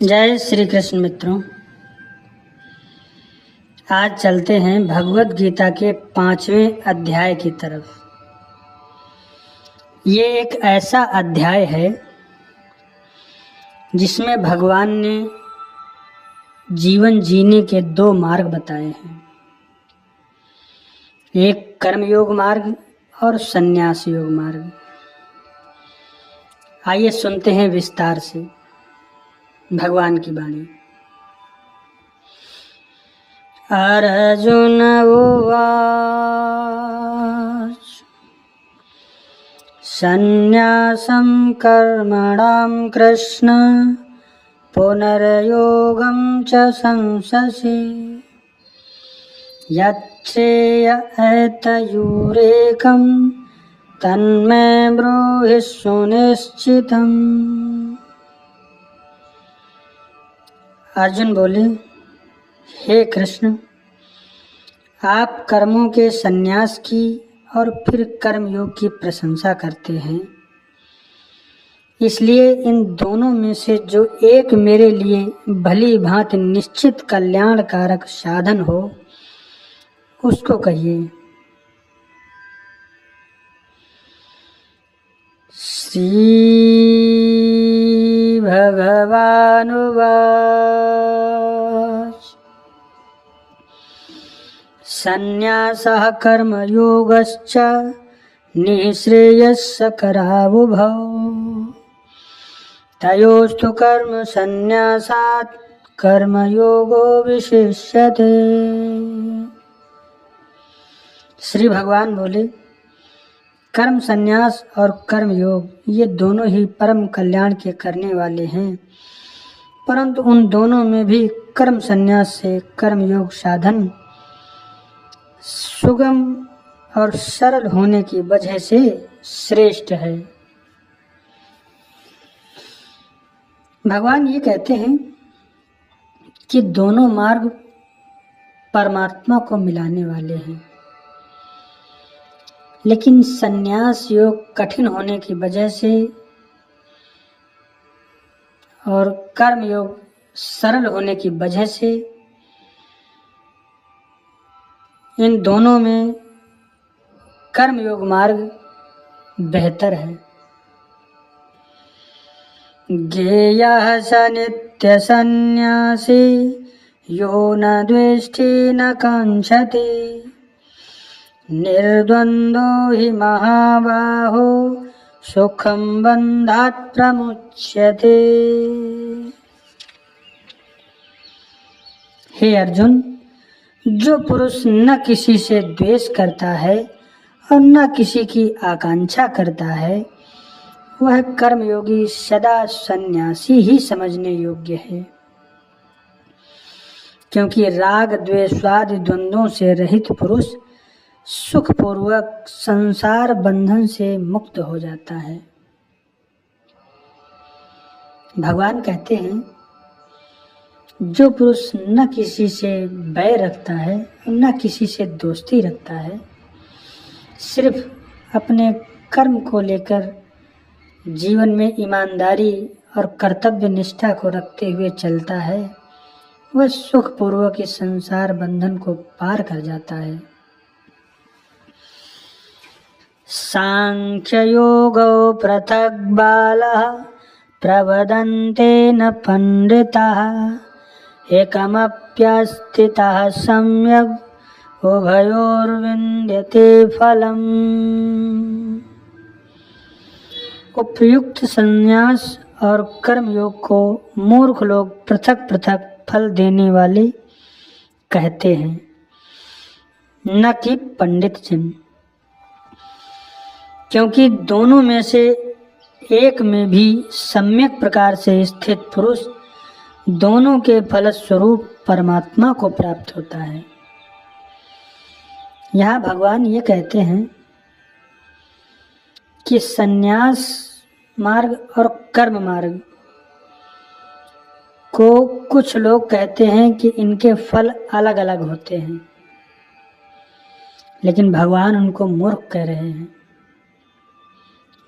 जय श्री कृष्ण मित्रों। आज चलते हैं भगवत गीता के 5वें अध्याय की तरफ। ये एक ऐसा अध्याय है जिसमें भगवान ने जीवन जीने के 2 मार्ग बताए हैं, एक कर्मयोग मार्ग और संन्यास योग मार्ग। आइए सुनते हैं विस्तार से भगवान की वाणी। अर्जुन उवाच संन्यासं कर्मणां कृष्ण पुनर्योगं च संशसि यच्छ्रेय एतयोरेकं तन्मे ब्रूहि सुनिश्चितम्। अर्जुन बोले, हे कृष्ण, आप कर्मों के संन्यास की और फिर कर्मयोग की प्रशंसा करते हैं, इसलिए इन दोनों में से जो एक मेरे लिए भली भांति निश्चित कल्याणकारक साधन हो उसको कहिए। श्री भगवानुवाच संन्यासः कर्मयोगश्च निःश्रेयस्य करावुभौ तयोस्तु कर्म संन्यासात् कर्मयोगो विशिष्यते। श्री भगवान बोले, कर्म संन्यास और कर्म योग ये दोनों ही परम कल्याण के करने वाले हैं, परंतु उन दोनों में भी कर्म संन्यास से कर्म योग साधन सुगम और सरल होने की वजह से श्रेष्ठ है। भगवान ये कहते हैं कि दोनों मार्ग परमात्मा को मिलाने वाले हैं, लेकिन संन्यास योग कठिन होने की वजह से और कर्म योग सरल होने की वजह से इन दोनों में कर्म योग मार्ग बेहतर है। ज्ञेयः स नित्य सन्न्यासी यो न द्वेष्टि न कांक्षति निर्द्वन्द्वो हि महाबाहो सुखं बन्धात् प्रमुच्यते। हे अर्जुन, जो पुरुष न किसी से द्वेष करता है और न किसी की आकांक्षा करता है, वह कर्मयोगी सदा सन्यासी ही समझने योग्य है, क्योंकि राग द्वेषादि द्वंद्वों से रहित पुरुष सुखपूर्वक संसार बंधन से मुक्त हो जाता है। भगवान कहते हैं, जो पुरुष न किसी से बैर रखता है न किसी से दोस्ती रखता है, सिर्फ अपने कर्म को लेकर जीवन में ईमानदारी और कर्तव्य निष्ठा को रखते हुए चलता है, वह सुखपूर्वक इस संसार बंधन को पार कर जाता है। सांख्ययोगो पृथक् बालः प्रवदन्ते न पंडिताः एकमप्यस्थितः सम्यक् उभयोर्विन्द्यते फलम्। उपयुक्त संन्यास और कर्मयोग को मूर्ख लोग पृथक पृथक फल देने वाले कहते हैं, न कि पंडित जन, क्योंकि दोनों में से एक में भी सम्यक प्रकार से स्थित पुरुष दोनों के फलस्वरूप परमात्मा को प्राप्त होता है। यहाँ भगवान ये कहते हैं कि संन्यास मार्ग और कर्म मार्ग को कुछ लोग कहते हैं कि इनके फल अलग अलग होते हैं, लेकिन भगवान उनको मूर्ख कह रहे हैं।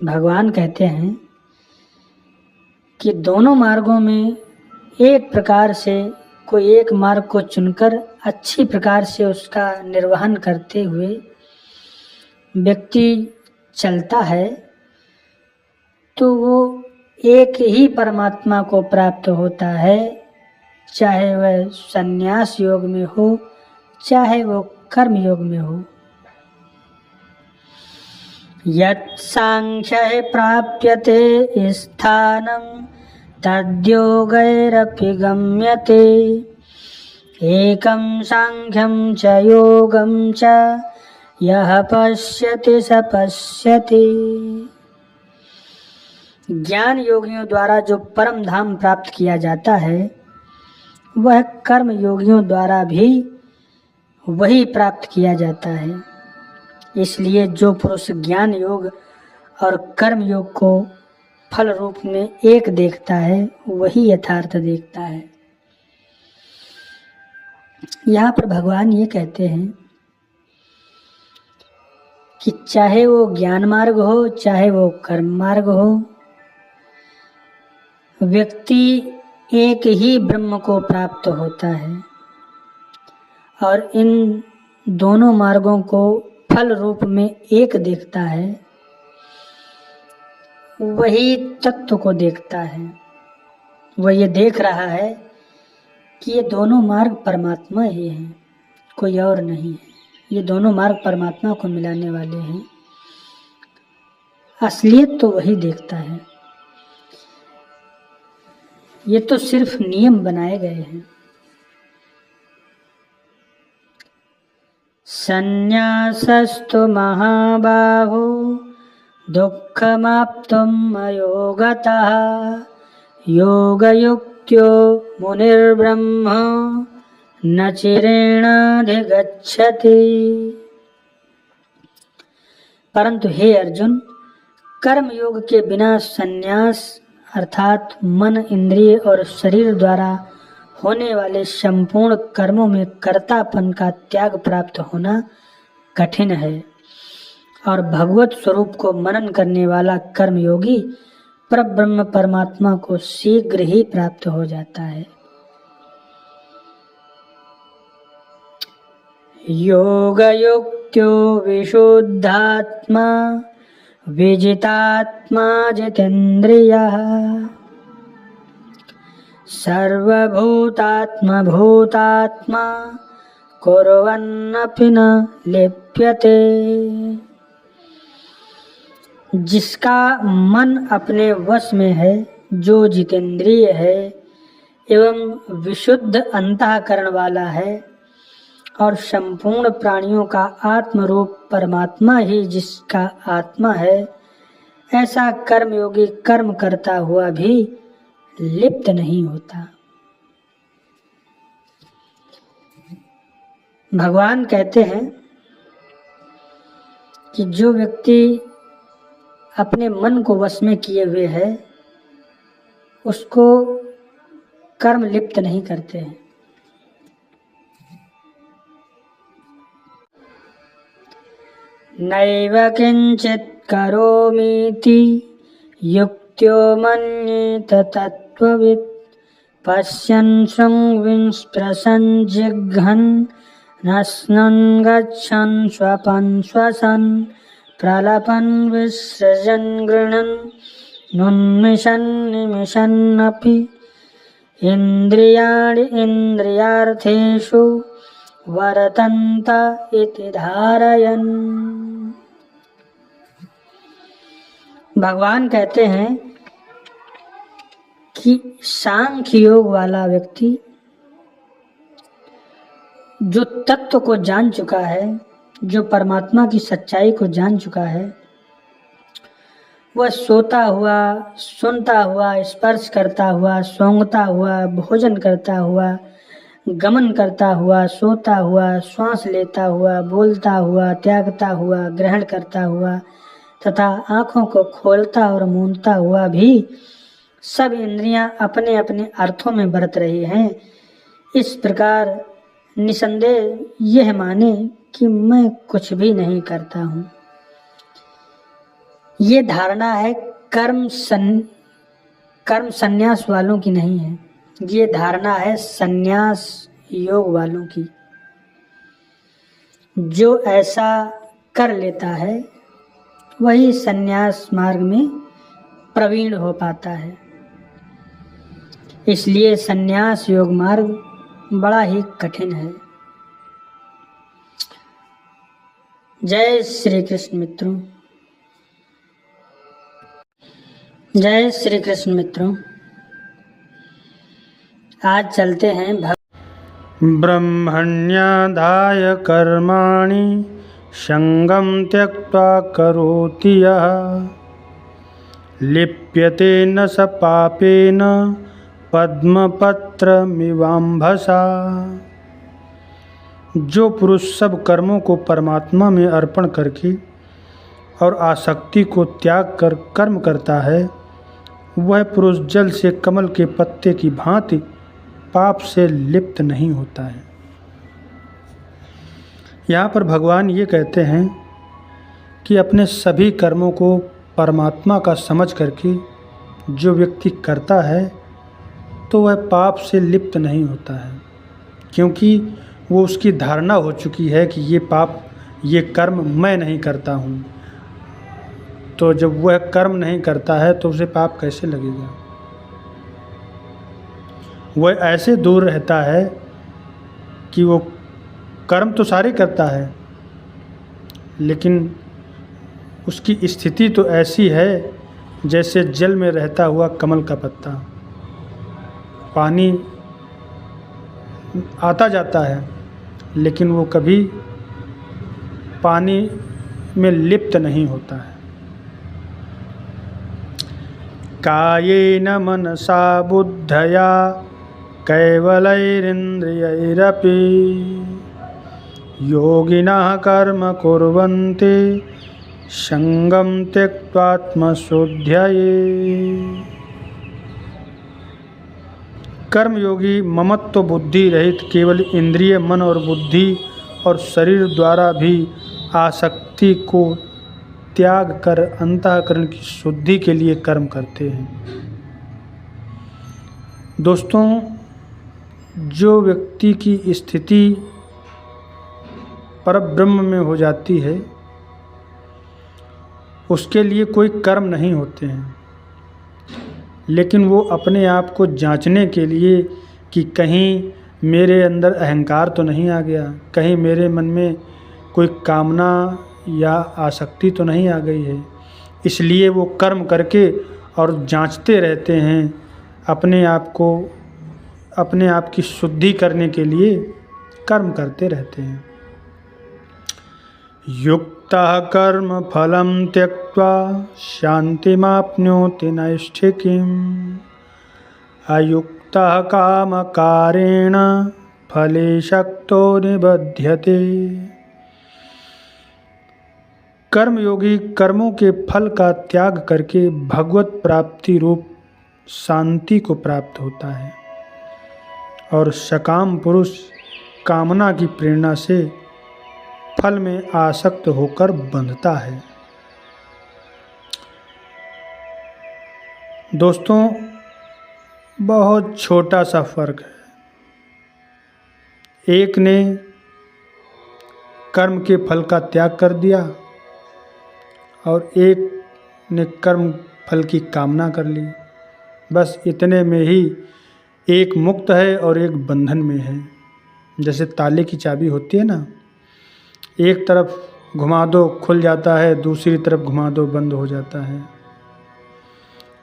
भगवान कहते हैं कि दोनों मार्गों में एक प्रकार से कोई एक मार्ग को चुनकर अच्छी प्रकार से उसका निर्वहन करते हुए व्यक्ति चलता है तो वो एक ही परमात्मा को प्राप्त होता है, चाहे वह संन्यास योग में हो चाहे वो कर्म योग में हो। यत् सांख्ये प्राप्यते स्थानं तद्योगैरपि गम्यते, एकं सांख्यं च योगं च यः पश्यति स पश्यति। ज्ञान योगियों द्वारा जो परम धाम प्राप्त किया जाता है वह कर्म योगियों द्वारा भी वही प्राप्त किया जाता है। इसलिए जो पुरुष ज्ञान योग और कर्म योग को फल रूप में एक देखता है वही यथार्थ देखता है। यहाँ पर भगवान ये कहते हैं कि चाहे वो ज्ञान मार्ग हो चाहे वो कर्म मार्ग हो, व्यक्ति एक ही ब्रह्म को प्राप्त होता है और इन दोनों मार्गों को फल रूप में एक देखता है, वही तत्व को देखता है। वह ये देख रहा है कि ये दोनों मार्ग परमात्मा ही हैं, कोई और नहीं है। ये दोनों मार्ग परमात्मा को मिलाने वाले हैं। असलियत तो वही देखता है। ये तो सिर्फ नियम बनाए गए हैं। संन्यासस्तु महाबाहो दुःखमाप्तुम् अयोगतः, योगयुक्तो मुनिर्ब्रह्म न चिरेणाधिगच्छति। परंतु हे अर्जुन, कर्म योग के बिना संन्यास अर्थात मन, इंद्रिय और शरीर द्वारा होने वाले संपूर्ण कर्मों में कर्तापन का त्याग प्राप्त होना कठिन है और भगवत स्वरूप को मनन करने वाला कर्मयोगी परब्रह्म परमात्मा को शीघ्र ही प्राप्त हो जाता है। योगयुक्तो विशुद्धात्मा विजितात्मा जितेन्द्रियः, सर्वभूतात्मा भूतात्मा कुर्वन्नपि न लिप्यते। जिसका मन अपने वश में है, जो जितेंद्रिय है एवं विशुद्ध अंतःकरण वाला है और संपूर्ण प्राणियों का आत्मरूप परमात्मा ही जिसका आत्मा है, ऐसा कर्मयोगी कर्म करता हुआ भी लिप्त नहीं होता। भगवान कहते हैं कि जो व्यक्ति अपने मन को वश में किए हुए है उसको कर्म लिप्त नहीं करते हैं। नैव किंचित् करोमीति युक्त्यो मन्येत तत्त्ववित्, पश्यन् शृण्वन् स्पृशन् जिघ्रन् नश्नन् गच्छन् स्वपन् श्वसन् प्रलपन् विसृजन् गृह्णन् नुन्मिषन् निमिषन्नपि इन्द्रियाणि इन्द्रियार्थेषु वर्तन्त इति धारयन्। भगवान कहते हैं कि सांख्य योग वाला व्यक्ति जो तत्व को जान चुका है, जो परमात्मा की सच्चाई को जान चुका है, वह सोता हुआ, सुनता हुआ, स्पर्श करता हुआ, सूंघता हुआ, भोजन करता हुआ, गमन करता हुआ, सोता हुआ, श्वास लेता हुआ, बोलता हुआ, त्यागता हुआ, ग्रहण करता हुआ तथा आँखों को खोलता और मूंदता हुआ भी सब इंद्रियां अपने अपने अर्थों में बरत रही हैं। इस प्रकार निसंदेह यह माने कि मैं कुछ भी नहीं करता हूँ। ये धारणा है कर्म संन्यास वालों की नहीं है। ये धारणा है संन्यास योग वालों की। जो ऐसा कर लेता है वही संन्यास मार्ग में प्रवीण हो पाता है। इसलिए संन्यास योग मार्ग बड़ा ही कठिन है। जय श्री कृष्ण मित्रों। जय श्री कृष्ण मित्रों। आज चलते हैं ब्रह्मण्यादाय कर्माणि संगं त्यक्त्वा करोति यः लिप्यते न स पापेन पद्मपत्रमिवाम्भसा। जो पुरुष सब कर्मों को परमात्मा में अर्पण करके और आसक्ति को त्याग कर कर्म करता है, वह पुरुष जल से कमल के पत्ते की भांति पाप से लिप्त नहीं होता है। यहाँ पर भगवान ये कहते हैं कि अपने सभी कर्मों को परमात्मा का समझ करके जो व्यक्ति करता है तो वह पाप से लिप्त नहीं होता है, क्योंकि वो उसकी धारणा हो चुकी है कि ये पाप, ये कर्म मैं नहीं करता हूँ। तो जब वह कर्म नहीं करता है तो उसे पाप कैसे लगेगा। वह ऐसे दूर रहता है कि वो कर्म तो सारे करता है, लेकिन उसकी स्थिति तो ऐसी है जैसे जल में रहता हुआ कमल का पत्ता। पानी आता जाता है लेकिन वो कभी पानी में लिप्त नहीं होता है। कायेन मनसा बुद्धया कैवलैरिन्द्रियैरपि योगिनः कर्म कुर्वन्ति संगं त्यक्त्वात्मशुद्धये। कर्मयोगी ममत्व बुद्धि रहित केवल इंद्रिय, मन और बुद्धि और शरीर द्वारा भी आसक्ति को त्याग कर अंतःकरण की शुद्धि के लिए कर्म करते हैं। दोस्तों, जो व्यक्ति की स्थिति परब्रह्म में हो जाती है उसके लिए कोई कर्म नहीं होते हैं, लेकिन वो अपने आप को जांचने के लिए कि कहीं मेरे अंदर अहंकार तो नहीं आ गया, कहीं मेरे मन में कोई कामना या आसक्ति तो नहीं आ गई है, इसलिए वो कर्म करके और जांचते रहते हैं अपने आप को, अपने आप की शुद्धि करने के लिए कर्म करते रहते हैं। युक्तः कर्म फलं त्यक्त्वा शान्तिमाप्नोति नैष्ठिकीम् अयुक्तः कामकारेण फले शक्तो निबध्यते। कर्मयोगी कर्मों के फल का त्याग करके भगवत प्राप्ति रूप शांति को प्राप्त होता है और सकाम पुरुष कामना की प्रेरणा से फल में आसक्त होकर बंधता है। दोस्तों, बहुत छोटा सा फर्क है। एक ने कर्म के फल का त्याग कर दिया और एक ने कर्म फल की कामना कर ली। बस इतने में ही एक मुक्त है और एक बंधन में है। जैसे ताले की चाबी होती है ना, एक तरफ घुमा दो खुल जाता है, दूसरी तरफ घुमा दो बंद हो जाता है।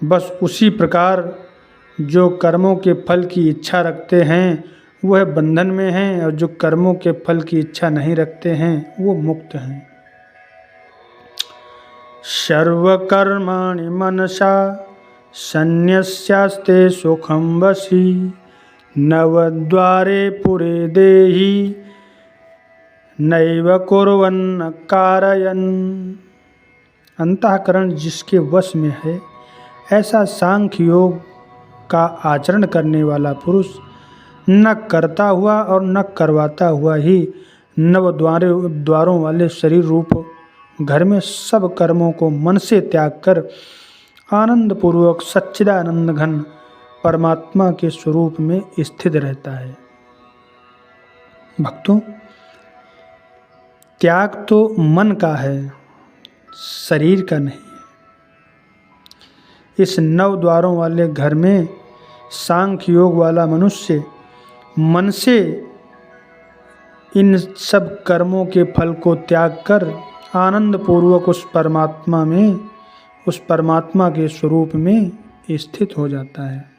बस उसी प्रकार जो कर्मों के फल की इच्छा रखते हैं वह बंधन में हैं, और जो कर्मों के फल की इच्छा नहीं रखते हैं वो मुक्त हैं। सर्वकर्माणि मनसा सन्न्यस्यास्ते सुखं वशी नवद्वारे पुरे देहि नैव कुर्वन्न कारयन्। अंतःकरण जिसके वश में है ऐसा सांख्य योग का आचरण करने वाला पुरुष न करता हुआ और न करवाता हुआ ही नव द्वारों वाले शरीर रूप घर में सब कर्मों को मन से त्याग कर आनंद पूर्वक सच्चिदानंद घन परमात्मा के स्वरूप में स्थित रहता है। भक्तों, त्याग तो मन का है, शरीर का नहीं। इस 9 द्वारों वाले घर में सांख्य योग वाला मनुष्य मन से इन सब कर्मों के फल को त्याग कर आनंद पूर्वक उस परमात्मा के स्वरूप में स्थित हो जाता है।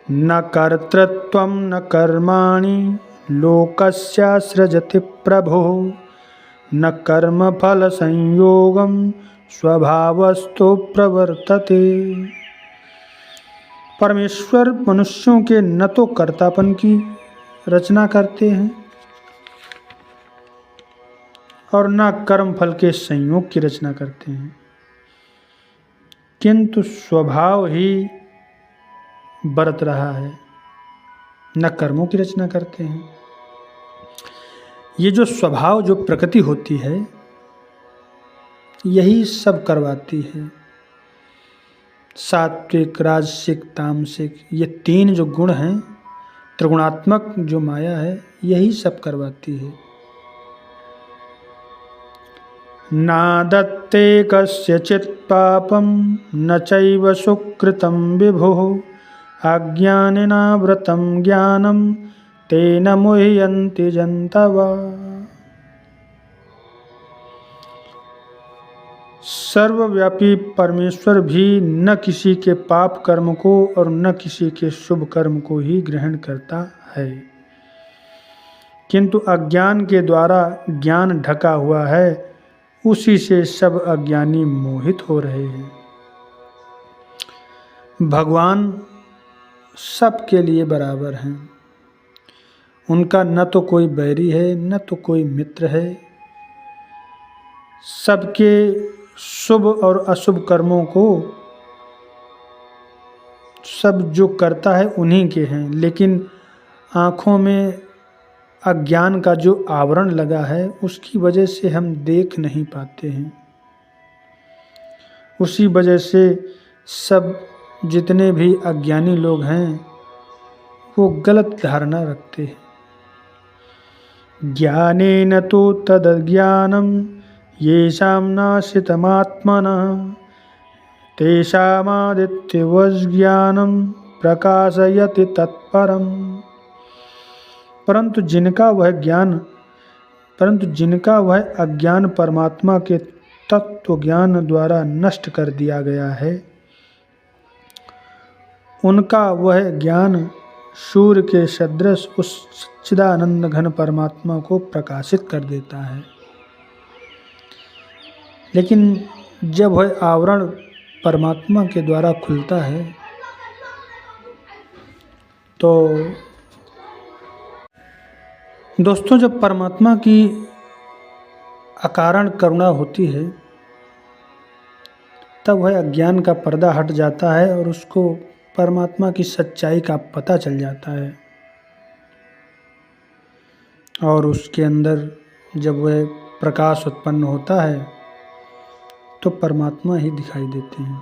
न कर्तृत्वं न कर्माणि लोकस्य सृजति प्रभो न कर्म फल संयोगम स्वभावस्तु प्रवर्तते। परमेश्वर मनुष्यों के न तो कर्तापन की रचना करते हैं और न कर्म फल के संयोग की रचना करते हैं, किंतु स्वभाव ही बरत रहा है, न कर्मों की रचना करते हैं। ये जो स्वभाव, जो प्रकृति होती है, यही सब करवाती है। सात्विक, राजसिक, तामसिक, ये 3 जो गुण हैं, त्रिगुणात्मक जो माया है, यही सब करवाती है। नादत्ते कस्यचित् पापं न चैव सुकृतं विभुः अज्ञानेनावृतं ज्ञानं तेन मुह्यन्ति जन्तवः। सर्वव्यापी परमेश्वर भी न किसी के पाप कर्म को और न किसी के शुभ कर्म को ही ग्रहण करता है, किंतु अज्ञान के द्वारा ज्ञान ढका हुआ है, उसी से सब अज्ञानी मोहित हो रहे हैं। भगवान सबके लिए बराबर हैं। उनका न तो कोई बैरी है, न तो कोई मित्र है। सबके शुभ और अशुभ कर्मों को सब जो करता है उन्हीं के हैं, लेकिन आँखों में अज्ञान का जो आवरण लगा है उसकी वजह से हम देख नहीं पाते हैं। उसी वजह से सब जितने भी अज्ञानी लोग हैं वो गलत धारणा रखते हैं। ज्ञानेन तो तदज्ञानम येषां नाशितमात्मनः तेषामादित्यवज्ज्ञानं प्रकाशयति तत्परम्। परंतु जिनका वह अज्ञान परमात्मा के तत्व ज्ञान द्वारा नष्ट कर दिया गया है, उनका वह ज्ञान सूर्य के सदृश उस सच्चिदानंद घन परमात्मा को प्रकाशित कर देता है। लेकिन जब वह आवरण परमात्मा के द्वारा खुलता है तो दोस्तों, जब परमात्मा की अकारण करुणा होती है तब वह अज्ञान का पर्दा हट जाता है और उसको परमात्मा की सच्चाई का पता चल जाता है, और उसके अंदर जब वह प्रकाश उत्पन्न होता है तो परमात्मा ही दिखाई देते हैं।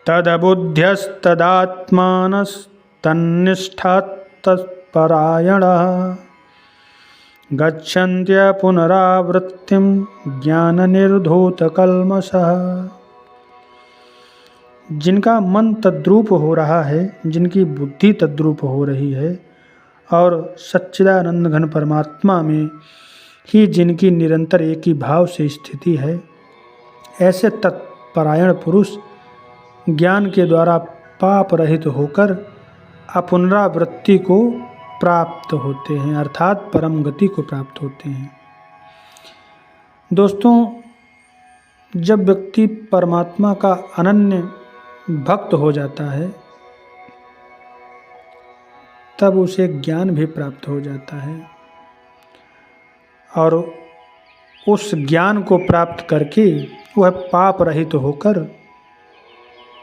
तदबुद्ध्यस्तदात्मानस्तन्निष्ठात्तत्परायणः गच्छन्त्य पुनरावृत्तिं ज्ञाननिर्धूतकल्मषः। जिनका मन तद्रूप हो रहा है, जिनकी बुद्धि तद्रूप हो रही है और सच्चिदानंद घन परमात्मा में ही जिनकी निरंतर एक ही भाव से स्थिति है, ऐसे तत्परायण पुरुष ज्ञान के द्वारा पाप रहित होकर अपुनरावृत्ति को प्राप्त होते हैं, अर्थात परम गति को प्राप्त होते हैं। दोस्तों, जब व्यक्ति परमात्मा का अनन्य भक्त हो जाता है तब उसे ज्ञान भी प्राप्त हो जाता है, और उस ज्ञान को प्राप्त करके वह पाप रहित होकर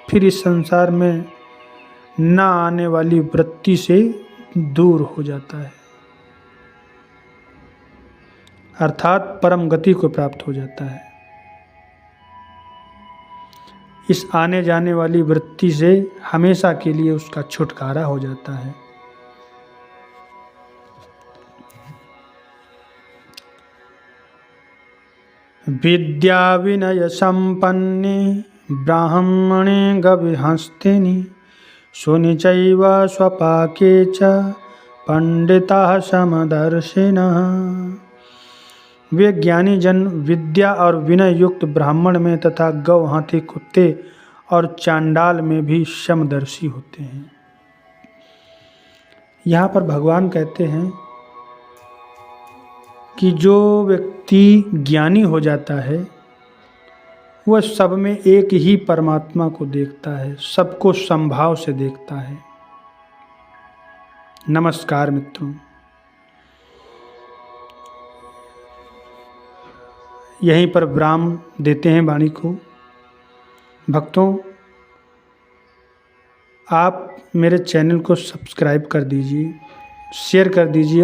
फिर इस संसार में न आने वाली वृत्ति से दूर हो जाता है, अर्थात परम गति को प्राप्त हो जाता है। इस आने जाने वाली वृत्ति से हमेशा के लिए उसका छुटकारा हो जाता है। विद्या विनय संपन्ने ब्राह्मणे गविहस्तिनि सुनिचैव स्वपाके च पंडिताः समदर्शिनः। वे ज्ञानी जन विद्या और विनय युक्त ब्राह्मण में तथा गौ हाथी कुत्ते और चांडाल में भी समदर्शी होते हैं। यहाँ पर भगवान कहते हैं कि जो व्यक्ति ज्ञानी हो जाता है वह सब में एक ही परमात्मा को देखता है, सबको समभाव से देखता है। नमस्कार मित्रों, यहीं पर विराम देते हैं वाणी को। भक्तों, आप मेरे चैनल को सब्सक्राइब कर दीजिए, शेयर कर दीजिए